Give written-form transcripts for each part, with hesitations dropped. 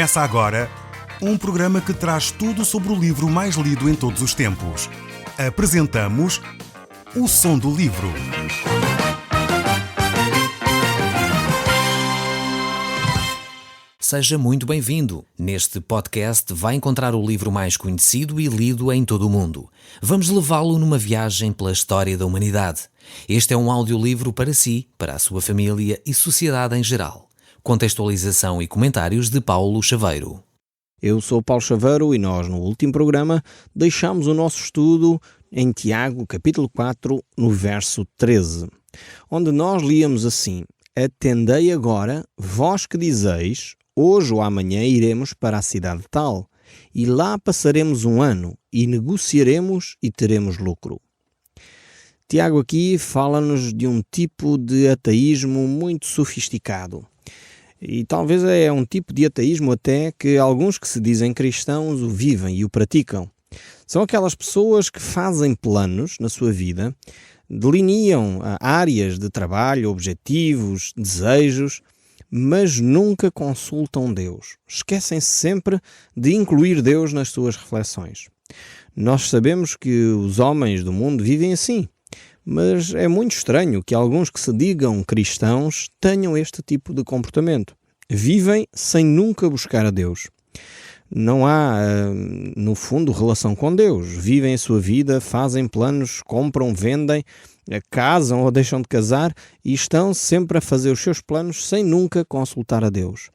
Começa agora um programa que traz tudo sobre o livro mais lido em todos os tempos. Apresentamos O Som do Livro. Seja muito bem-vindo. Neste podcast vai encontrar o livro mais conhecido e lido em todo o mundo. Vamos levá-lo numa viagem pela história da humanidade. Este é um audiolivro para si, para a sua família e sociedade em geral. Contextualização e comentários de Paulo Chaveiro. Eu sou Paulo Chaveiro e nós, no último programa, deixamos o nosso estudo em Tiago, capítulo 4, no verso 13, onde nós líamos assim: Atendei agora, vós que dizeis, hoje ou amanhã iremos para a cidade tal, e lá passaremos um ano, e negociaremos e teremos lucro. Tiago aqui fala-nos de um tipo de ateísmo muito sofisticado. E talvez é um tipo de ateísmo até que alguns que se dizem cristãos o vivem e o praticam. São aquelas pessoas que fazem planos na sua vida, delineam áreas de trabalho, objetivos, desejos, mas nunca consultam Deus. Esquecem-se sempre de incluir Deus nas suas reflexões. Nós sabemos que os homens do mundo vivem assim, mas é muito estranho que alguns que se digam cristãos tenham este tipo de comportamento. Vivem sem nunca buscar a Deus. Não há, no fundo, relação com Deus. Vivem a sua vida, fazem planos, compram, vendem, casam ou deixam de casar e estão sempre a fazer os seus planos sem nunca consultar a Deus.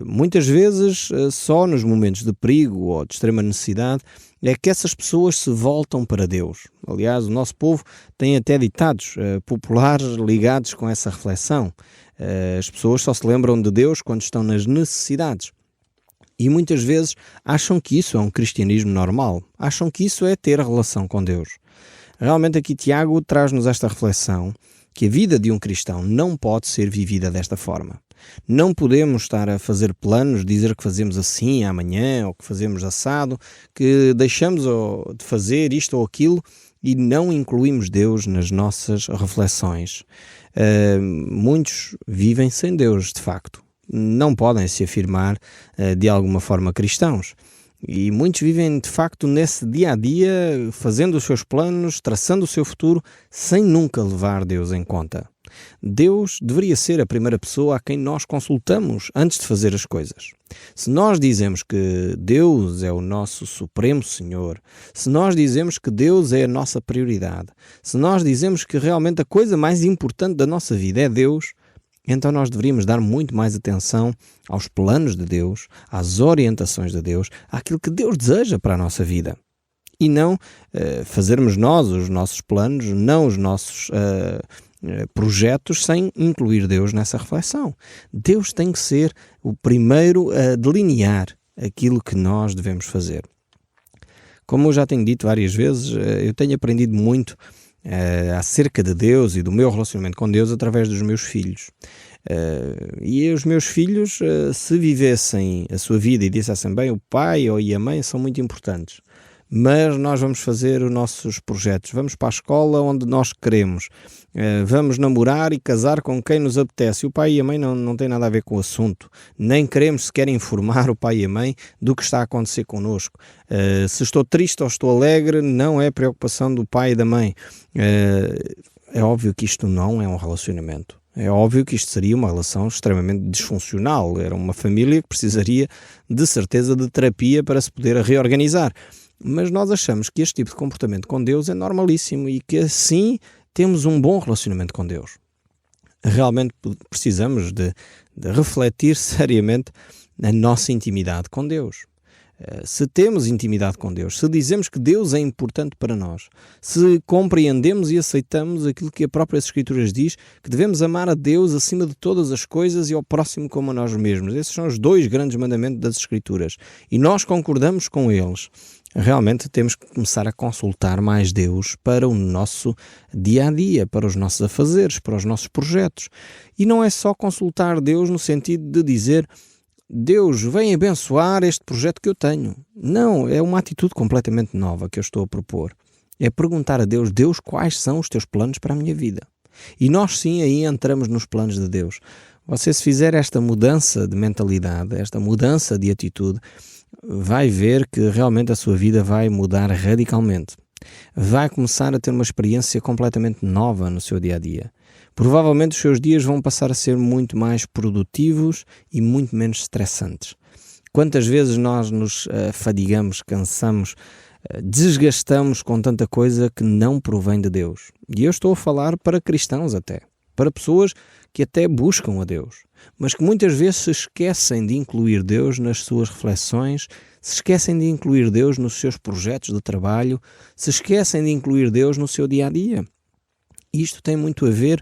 Muitas vezes, só nos momentos de perigo ou de extrema necessidade, é que essas pessoas se voltam para Deus. Aliás, o nosso povo tem até ditados populares ligados com essa reflexão. As pessoas só se lembram de Deus quando estão nas necessidades. E muitas vezes acham que isso é um cristianismo normal. Acham que isso é ter relação com Deus. Realmente aqui Tiago traz-nos esta reflexão que a vida de um cristão não pode ser vivida desta forma. Não podemos estar a fazer planos, dizer que fazemos assim amanhã ou que fazemos assado, que deixamos de fazer isto ou aquilo e não incluímos Deus nas nossas reflexões. Muitos vivem sem Deus, de facto. Não podem se afirmar de alguma forma cristãos. E muitos vivem, de facto, nesse dia-a-dia, fazendo os seus planos, traçando o seu futuro, sem nunca levar Deus em conta. Deus deveria ser a primeira pessoa a quem nós consultamos antes de fazer as coisas. Se nós dizemos que Deus é o nosso Supremo Senhor, se nós dizemos que Deus é a nossa prioridade, se nós dizemos que realmente a coisa mais importante da nossa vida é Deus, então nós deveríamos dar muito mais atenção aos planos de Deus, às orientações de Deus, àquilo que Deus deseja para a nossa vida. E não fazermos nós os nossos planos, não os nossos projetos sem incluir Deus nessa reflexão. Deus tem que ser o primeiro a delinear aquilo que nós devemos fazer. Como eu já tenho dito várias vezes, eu tenho aprendido muito acerca de Deus e do meu relacionamento com Deus através dos meus filhos. E os meus filhos, se vivessem a sua vida e dissessem bem, o pai e a mãe são muito importantes, mas nós vamos fazer os nossos projetos, vamos para a escola onde nós queremos, vamos namorar e casar com quem nos apetece. O pai e a mãe não têm nada a ver com o assunto, nem queremos sequer informar o pai e a mãe do que está a acontecer connosco. Se estou triste ou estou alegre, não é preocupação do pai e da mãe. É óbvio que isto não é um relacionamento. É óbvio que isto seria uma relação extremamente disfuncional. Era uma família que precisaria, de certeza, de terapia para se poder reorganizar. Mas nós achamos que este tipo de comportamento com Deus é normalíssimo e que assim temos um bom relacionamento com Deus. Realmente precisamos de refletir seriamente na nossa intimidade com Deus. Se temos intimidade com Deus, se dizemos que Deus é importante para nós, se compreendemos e aceitamos aquilo que a própria Escritura diz, que devemos amar a Deus acima de todas as coisas e ao próximo como a nós mesmos. Esses são os dois grandes mandamentos das Escrituras. E nós concordamos com eles. Realmente temos que começar a consultar mais Deus para o nosso dia-a-dia, para os nossos afazeres, para os nossos projetos. E não é só consultar Deus no sentido de dizer Deus, vem abençoar este projeto que eu tenho. Não, é uma atitude completamente nova que eu estou a propor. É perguntar a Deus, Deus, quais são os teus planos para a minha vida? E nós sim aí entramos nos planos de Deus. Você, se fizer esta mudança de mentalidade, esta mudança de atitude, vai ver que realmente a sua vida vai mudar radicalmente. Vai começar a ter uma experiência completamente nova no seu dia-a-dia. Provavelmente os seus dias vão passar a ser muito mais produtivos e muito menos estressantes. Quantas vezes nós nos fadigamos, cansamos, desgastamos com tanta coisa que não provém de Deus. E eu estou a falar para cristãos até, para pessoas que até buscam a Deus, mas que muitas vezes se esquecem de incluir Deus nas suas reflexões, se esquecem de incluir Deus nos seus projetos de trabalho, se esquecem de incluir Deus no seu dia-a-dia. Isto tem muito a ver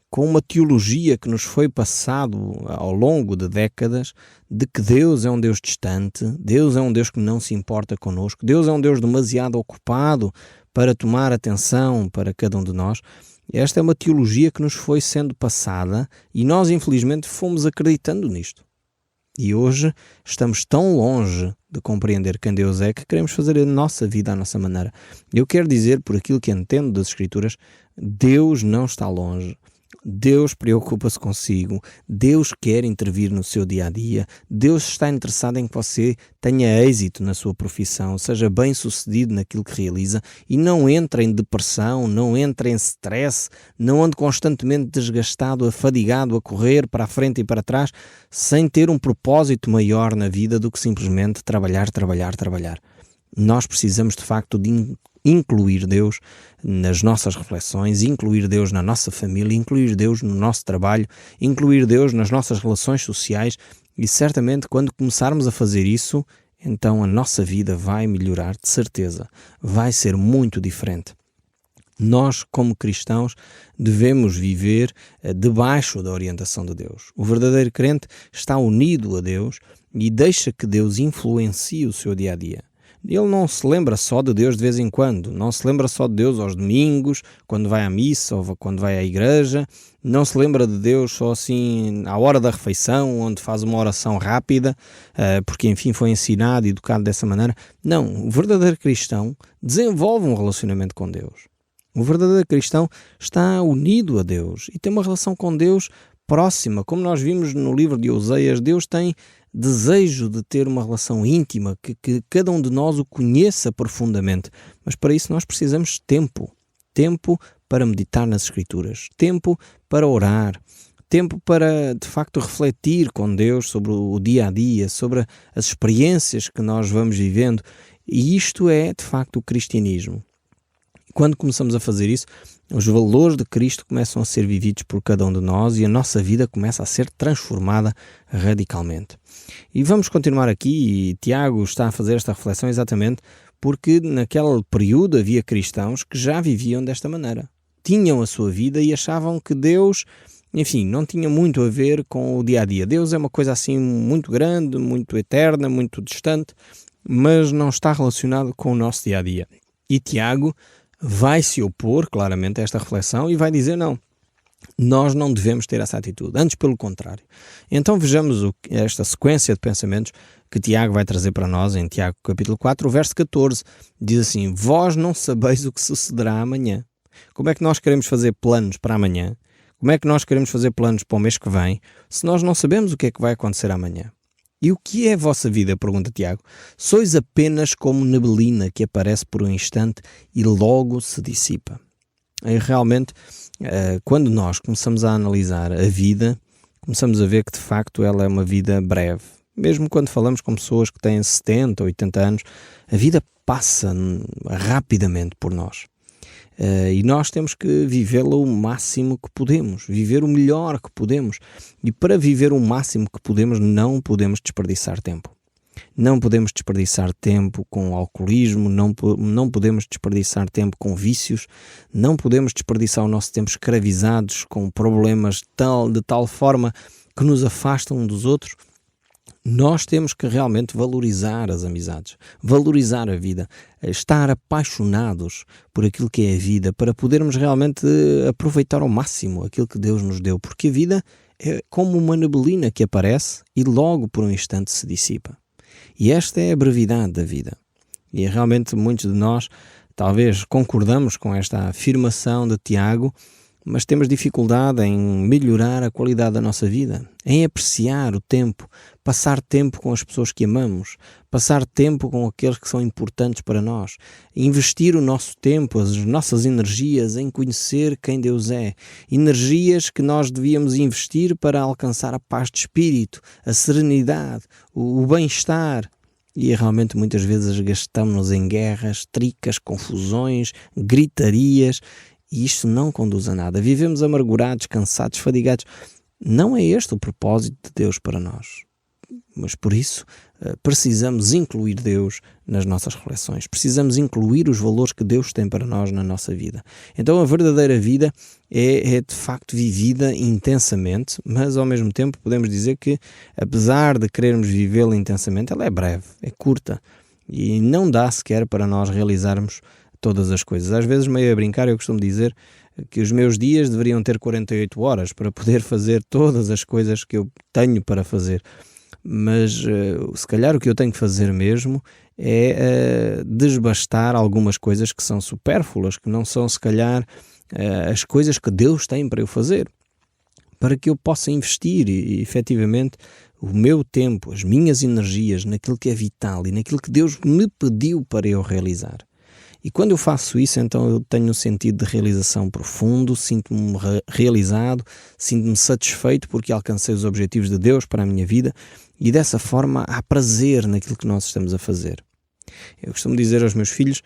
com uma teologia que nos foi passado ao longo de décadas, de que Deus é um Deus distante, Deus é um Deus que não se importa connosco, Deus é um Deus demasiado ocupado para tomar atenção para cada um de nós. Esta é uma teologia que nos foi sendo passada e nós, infelizmente, fomos acreditando nisto. E hoje estamos tão longe de compreender quem Deus é que queremos fazer a nossa vida à nossa maneira. Eu quero dizer, por aquilo que entendo das Escrituras, Deus não está longe. Deus preocupa-se consigo, Deus quer intervir no seu dia-a-dia, Deus está interessado em que você tenha êxito na sua profissão, seja bem-sucedido naquilo que realiza e não entre em depressão, não entre em stress, não ande constantemente desgastado, afadigado, a correr para a frente e para trás, sem ter um propósito maior na vida do que simplesmente trabalhar. Nós precisamos de facto de incluir Deus nas nossas reflexões, incluir Deus na nossa família, incluir Deus no nosso trabalho, incluir Deus nas nossas relações sociais e certamente quando começarmos a fazer isso, então a nossa vida vai melhorar de certeza, vai ser muito diferente. Nós, como cristãos, devemos viver debaixo da orientação de Deus. O verdadeiro crente está unido a Deus e deixa que Deus influencie o seu dia-a-dia. Ele não se lembra só de Deus de vez em quando, não se lembra só de Deus aos domingos, quando vai à missa ou quando vai à igreja, não se lembra de Deus só assim à hora da refeição, onde faz uma oração rápida, porque enfim foi ensinado e educado dessa maneira. Não, o verdadeiro cristão desenvolve um relacionamento com Deus. O verdadeiro cristão está unido a Deus e tem uma relação com Deus próxima. Como nós vimos no livro de Oseias, Deus tem desejo de ter uma relação íntima, que cada um de nós o conheça profundamente. Mas para isso nós precisamos de tempo. Tempo para meditar nas Escrituras. Tempo para orar. Tempo para, de facto, refletir com Deus sobre o dia-a-dia, sobre as experiências que nós vamos vivendo. E isto é, de facto, o cristianismo. Quando começamos a fazer isso, os valores de Cristo começam a ser vividos por cada um de nós e a nossa vida começa a ser transformada radicalmente. E vamos continuar aqui, e Tiago está a fazer esta reflexão exatamente porque naquele período havia cristãos que já viviam desta maneira. Tinham a sua vida e achavam que Deus, enfim, não tinha muito a ver com o dia-a-dia. Deus é uma coisa assim muito grande, muito eterna, muito distante, mas não está relacionado com o nosso dia-a-dia. E Tiago vai se opor claramente a esta reflexão e vai dizer não, nós não devemos ter essa atitude, antes pelo contrário. Então vejamos esta sequência de pensamentos que Tiago vai trazer para nós em Tiago capítulo 4, o verso 14, diz assim: vós não sabeis o que sucederá amanhã. Como é que nós queremos fazer planos para amanhã? Como é que nós queremos fazer planos para o mês que vem, se nós não sabemos o que é que vai acontecer amanhã? E o que é a vossa vida? Pergunta Tiago. Sois apenas como neblina que aparece por um instante e logo se dissipa. E realmente, quando nós começamos a analisar a vida, começamos a ver que de facto ela é uma vida breve. Mesmo quando falamos com pessoas que têm 70, 80 anos, a vida passa rapidamente por nós. E nós temos que vivê-la o máximo que podemos, viver o melhor que podemos. E para viver o máximo que podemos, não podemos desperdiçar tempo. Não podemos desperdiçar tempo com alcoolismo, não podemos desperdiçar tempo com vícios, não podemos desperdiçar o nosso tempo escravizados com problemas de tal forma que nos afastam uns dos outros. Nós temos que realmente valorizar as amizades, valorizar a vida, estar apaixonados por aquilo que é a vida, para podermos realmente aproveitar ao máximo aquilo que Deus nos deu, porque a vida é como uma neblina que aparece e logo por um instante se dissipa. E esta é a brevidade da vida. E realmente muitos de nós talvez concordamos com esta afirmação de Tiago, mas temos dificuldade em melhorar a qualidade da nossa vida, em apreciar o tempo, passar tempo com as pessoas que amamos, passar tempo com aqueles que são importantes para nós, investir o nosso tempo, as nossas energias em conhecer quem Deus é, energias que nós devíamos investir para alcançar a paz de espírito, a serenidade, o bem-estar. E realmente muitas vezes gastamos-nos em guerras, tricas, confusões, gritarias, e isto não conduz a nada. Vivemos amargurados, cansados, fadigados. Não é este o propósito de Deus para nós. Mas por isso precisamos incluir Deus nas nossas reflexões. Precisamos incluir os valores que Deus tem para nós na nossa vida. Então a verdadeira vida é de facto vivida intensamente, mas ao mesmo tempo podemos dizer que, apesar de querermos vivê-la intensamente, ela é breve, é curta e não dá sequer para nós realizarmos todas as coisas. Às vezes, meio a brincar, eu costumo dizer que os meus dias deveriam ter 48 horas para poder fazer todas as coisas que eu tenho para fazer. Mas se calhar o que eu tenho que fazer mesmo é desbastar algumas coisas que são supérfluas, que não são se calhar as coisas que Deus tem para eu fazer, para que eu possa investir e efetivamente o meu tempo, as minhas energias naquilo que é vital e naquilo que Deus me pediu para eu realizar. E quando eu faço isso, então eu tenho um sentido de realização profundo, sinto-me realizado, sinto-me satisfeito porque alcancei os objetivos de Deus para a minha vida e dessa forma há prazer naquilo que nós estamos a fazer. Eu costumo dizer aos meus filhos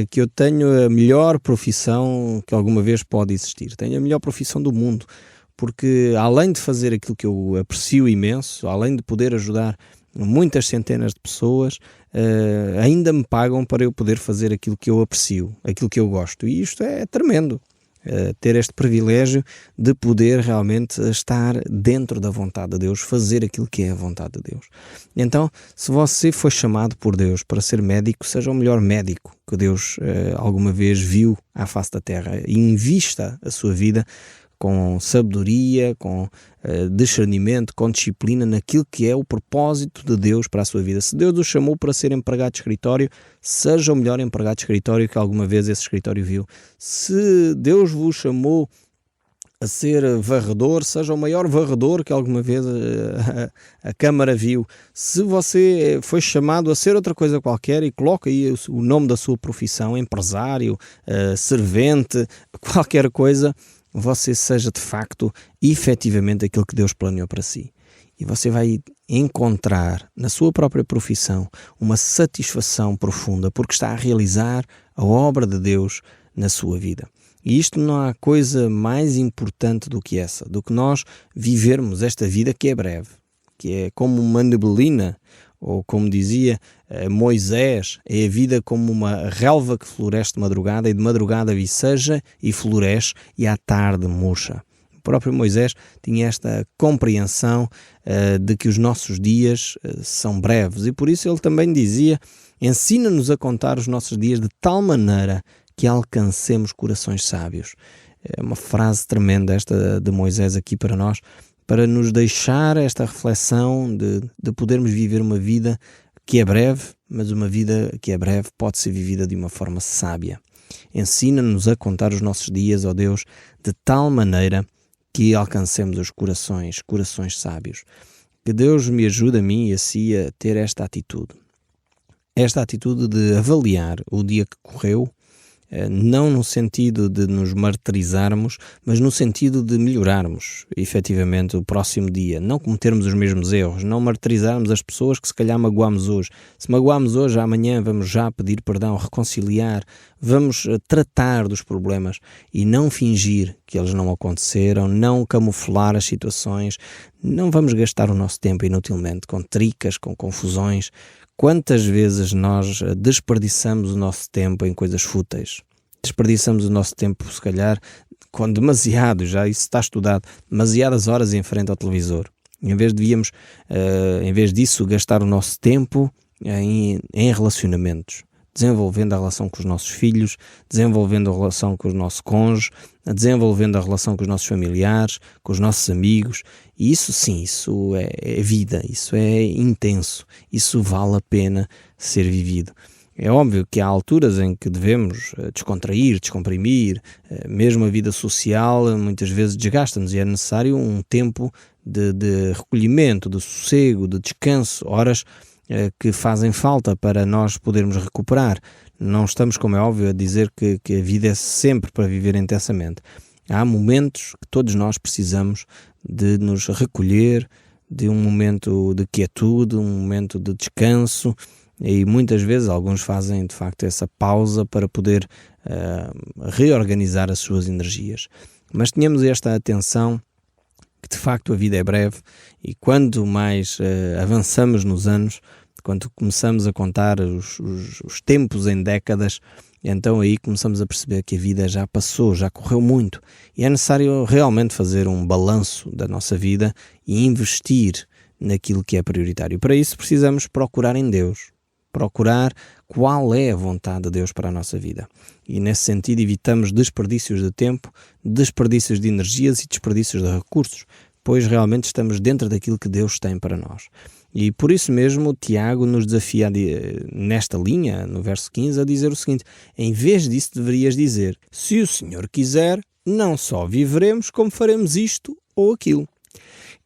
que eu tenho a melhor profissão que alguma vez pode existir. Tenho a melhor profissão do mundo, porque além de fazer aquilo que eu aprecio imenso, além de poder ajudar muitas centenas de pessoas, ainda me pagam para eu poder fazer aquilo que eu aprecio, aquilo que eu gosto. E isto é tremendo, ter este privilégio de poder realmente estar dentro da vontade de Deus, fazer aquilo que é a vontade de Deus. Então, se você foi chamado por Deus para ser médico, seja o melhor médico que Deus alguma vez viu à face da terra e invista a sua vida com sabedoria, com discernimento, com disciplina naquilo que é o propósito de Deus para a sua vida. Se Deus o chamou para ser empregado de escritório, seja o melhor empregado de escritório que alguma vez esse escritório viu. Se Deus vos chamou a ser varredor, seja o maior varredor que alguma vez a Câmara viu. Se você foi chamado a ser outra coisa qualquer e coloca aí o nome da sua profissão, empresário, servente, qualquer coisa, você seja de facto, efetivamente, aquilo que Deus planeou para si. E você vai encontrar na sua própria profissão uma satisfação profunda porque está a realizar a obra de Deus na sua vida. E isto não há coisa mais importante do que essa, do que nós vivermos esta vida que é breve, que é como uma neblina, ou como dizia Moisés, é a vida como uma relva que floresce de madrugada e de madrugada viceja e floresce e à tarde murcha. O próprio Moisés tinha esta compreensão de que os nossos dias são breves e por isso ele também dizia: ensina-nos a contar os nossos dias de tal maneira que alcancemos corações sábios. É uma frase tremenda esta de Moisés aqui para nós, para nos deixar esta reflexão de podermos viver uma vida que é breve, mas uma vida que é breve pode ser vivida de uma forma sábia. Ensina-nos a contar os nossos dias, ó Deus, de tal maneira que alcancemos os corações sábios. Que Deus me ajude a mim e a si a ter esta atitude de avaliar o dia que correu, não no sentido de nos martirizarmos, mas no sentido de melhorarmos efetivamente o próximo dia, não cometermos os mesmos erros, não martirizarmos as pessoas que se calhar magoámos hoje. Se magoámos hoje, amanhã vamos já pedir perdão, reconciliar, vamos tratar dos problemas e não fingir que eles não aconteceram, não camuflar as situações, não vamos gastar o nosso tempo inutilmente com tricas, com confusões. Quantas vezes nós desperdiçamos o nosso tempo em coisas fúteis? Desperdiçamos o nosso tempo, se calhar, com demasiado, já isso está estudado, demasiadas horas em frente ao televisor. Em vez disso, gastar o nosso tempo em relacionamentos, desenvolvendo a relação com os nossos filhos, desenvolvendo a relação com o nosso cônjuge, desenvolvendo a relação com os nossos familiares, com os nossos amigos. E isso sim, isso é vida, isso é intenso, isso vale a pena ser vivido. É óbvio que há alturas em que devemos descontrair, descomprimir, mesmo a vida social muitas vezes desgasta-nos e é necessário um tempo de recolhimento, de sossego, de descanso, horas que fazem falta para nós podermos recuperar. Não estamos, como é óbvio, a dizer que a vida é sempre para viver intensamente. Há momentos que todos nós precisamos de nos recolher, de um momento de quietude, um momento de descanso, e muitas vezes alguns fazem de facto essa pausa para poder reorganizar as suas energias. Mas tenhamos esta atenção que de facto a vida é breve e quanto mais avançamos nos anos, quando começamos a contar os tempos em décadas, então aí começamos a perceber que a vida já passou, já correu muito e é necessário realmente fazer um balanço da nossa vida e investir naquilo que é prioritário. Para isso precisamos procurar em Deus, procurar qual é a vontade de Deus para a nossa vida. E nesse sentido evitamos desperdícios de tempo, desperdícios de energias e desperdícios de recursos, pois realmente estamos dentro daquilo que Deus tem para nós. E por isso mesmo Tiago nos desafia nesta linha, no verso 15, a dizer o seguinte: em vez disso deverias dizer, se o Senhor quiser, não só viveremos, como faremos isto ou aquilo.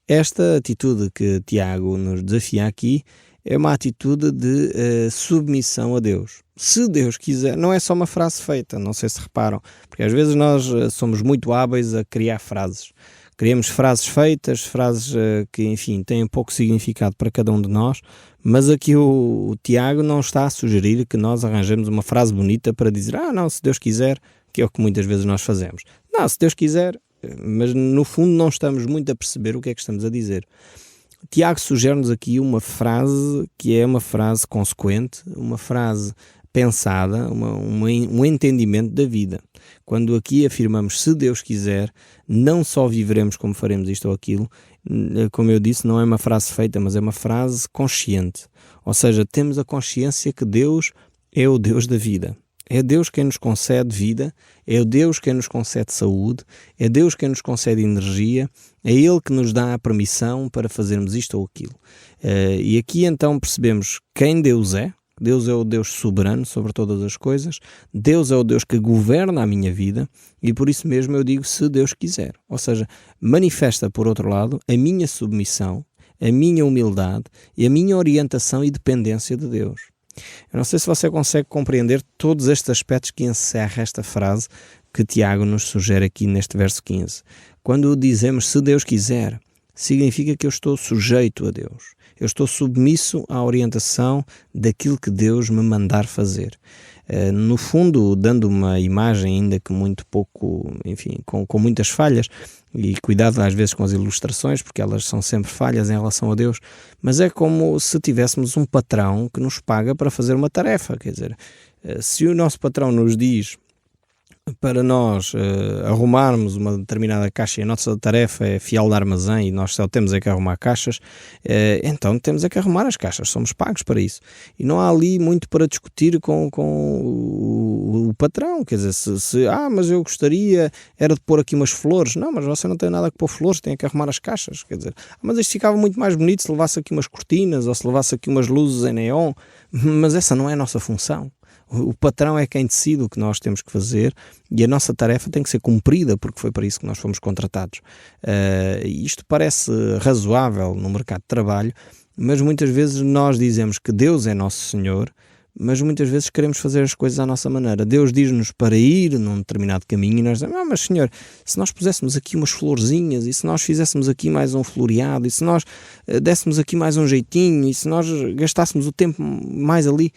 Esta atitude que Tiago nos desafia aqui é uma atitude de submissão a Deus. Se Deus quiser, não é só uma frase feita, não sei se reparam, porque às vezes nós somos muito hábeis a criar frases. Criamos frases feitas, frases que, enfim, têm pouco significado para cada um de nós, mas aqui o Tiago não está a sugerir que nós arranjemos uma frase bonita para dizer, não, se Deus quiser, que é o que muitas vezes nós fazemos. Não, se Deus quiser, mas no fundo não estamos muito a perceber o que é que estamos a dizer. Tiago sugere-nos aqui uma frase que é uma frase consequente, uma frase pensada, um entendimento da vida. Quando aqui afirmamos, se Deus quiser, não só viveremos como faremos isto ou aquilo, como eu disse, não é uma frase feita, mas é uma frase consciente. Ou seja, temos a consciência que Deus é o Deus da vida. É Deus quem nos concede vida, é Deus quem nos concede saúde, é Deus quem nos concede energia, é Ele que nos dá a permissão para fazermos isto ou aquilo. E aqui então percebemos quem Deus é. Deus é o Deus soberano sobre todas as coisas, Deus é o Deus que governa a minha vida e por isso mesmo eu digo se Deus quiser. Ou seja, manifesta por outro lado a minha submissão, a minha humildade e a minha orientação e dependência de Deus. Eu não sei se você consegue compreender todos estes aspectos que encerra esta frase que Tiago nos sugere aqui neste verso 15. Quando dizemos se Deus quiser, significa que eu estou sujeito a Deus. Eu estou submisso à orientação daquilo que Deus me mandar fazer. No fundo, dando uma imagem ainda que muito pouco, enfim, com muitas falhas, e cuidado às vezes com as ilustrações, porque elas são sempre falhas em relação a Deus, mas é como se tivéssemos um patrão que nos paga para fazer uma tarefa. Quer dizer, se o nosso patrão nos diz para nós arrumarmos uma determinada caixa e a nossa tarefa é fiel de armazém e nós só temos é que arrumar caixas, então temos é que arrumar as caixas, somos pagos para isso. E não há ali muito para discutir com o patrão, quer dizer, mas eu gostaria era de pôr aqui umas flores. Não, mas você não tem nada que pôr flores, tem que arrumar as caixas, quer dizer, mas isto ficava muito mais bonito se levasse aqui umas cortinas ou se levasse aqui umas luzes em neon, mas essa não é a nossa função. O patrão é quem decide o que nós temos que fazer e a nossa tarefa tem que ser cumprida porque foi para isso que nós fomos contratados. Isto parece razoável no mercado de trabalho, mas muitas vezes nós dizemos que Deus é nosso Senhor, mas muitas vezes queremos fazer as coisas à nossa maneira. Deus diz-nos para ir num determinado caminho e nós dizemos, mas Senhor, se nós puséssemos aqui umas florzinhas e se nós fizéssemos aqui mais um floreado e se nós dessemos aqui mais um jeitinho e se nós gastássemos o tempo mais ali...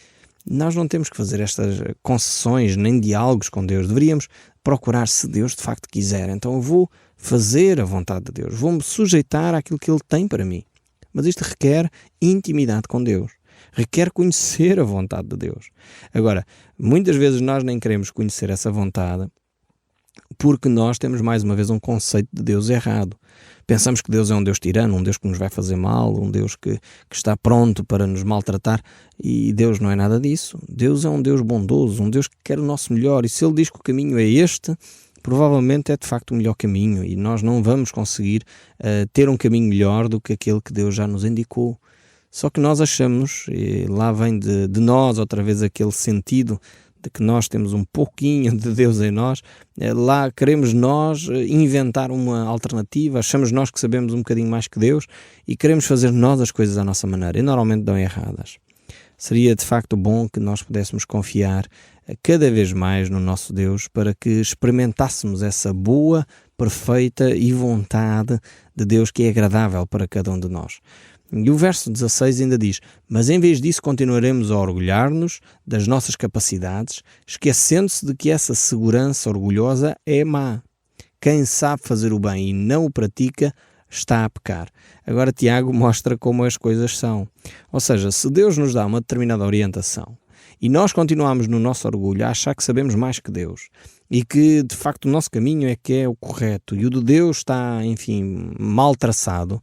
Nós não temos que fazer estas concessões nem diálogos com Deus. Deveríamos procurar se Deus de facto quiser. Então eu vou fazer a vontade de Deus. Vou-me sujeitar àquilo que Ele tem para mim. Mas isto requer intimidade com Deus. Requer conhecer a vontade de Deus. Agora, muitas vezes nós nem queremos conhecer essa vontade porque nós temos mais uma vez um conceito de Deus errado. Pensamos que Deus é um Deus tirano, um Deus que nos vai fazer mal, um Deus que está pronto para nos maltratar, e Deus não é nada disso. Deus é um Deus bondoso, um Deus que quer o nosso melhor, e se Ele diz que o caminho é este, provavelmente é de facto o melhor caminho, e nós não vamos conseguir ter um caminho melhor do que aquele que Deus já nos indicou. Só que nós achamos, e lá vem de nós outra vez aquele sentido de que nós temos um pouquinho de Deus em nós, lá queremos nós inventar uma alternativa, achamos nós que sabemos um bocadinho mais que Deus e queremos fazer nós as coisas à nossa maneira e normalmente dão erradas. Seria de facto bom que nós pudéssemos confiar cada vez mais no nosso Deus para que experimentássemos essa boa, perfeita e vontade de Deus que é agradável para cada um de nós. E o verso 16 ainda diz: mas em vez disso continuaremos a orgulhar-nos das nossas capacidades, esquecendo-se de que essa segurança orgulhosa é má. Quem sabe fazer o bem e não o pratica, está a pecar. Agora Tiago mostra como as coisas são. Ou seja, se Deus nos dá uma determinada orientação e nós continuamos no nosso orgulho a achar que sabemos mais que Deus e que de facto o nosso caminho é que é o correto e o de Deus está, enfim, mal traçado,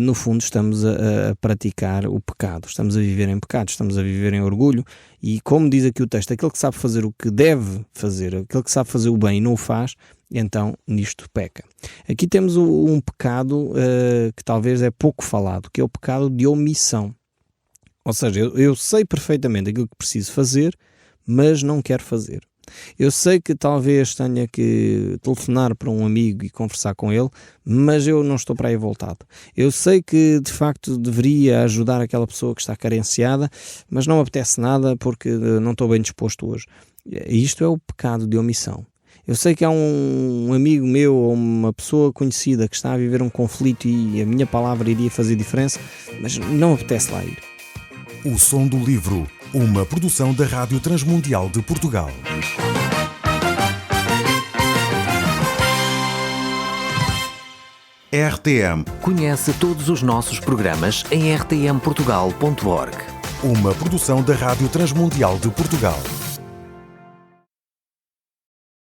no fundo estamos a praticar o pecado, estamos a viver em pecado, estamos a viver em orgulho e, como diz aqui o texto, aquele que sabe fazer o que deve fazer, aquele que sabe fazer o bem e não o faz, então nisto peca. Aqui temos um pecado que talvez é pouco falado, que é o pecado de omissão. Ou seja, eu sei perfeitamente aquilo que preciso fazer, mas não quero fazer. Eu sei que talvez tenha que telefonar para um amigo e conversar com ele, mas eu não estou para aí voltado. Eu sei que de facto deveria ajudar aquela pessoa que está carenciada, mas não me apetece nada porque não estou bem disposto hoje. Isto é o pecado de omissão. Eu sei que há um amigo meu ou uma pessoa conhecida que está a viver um conflito e a minha palavra iria fazer diferença, mas não me apetece lá ir. O Som do Livro, uma produção da Rádio Transmundial de Portugal. RTM, Conhece todos os nossos programas em rtmportugal.org. uma produção da Rádio Transmundial de Portugal.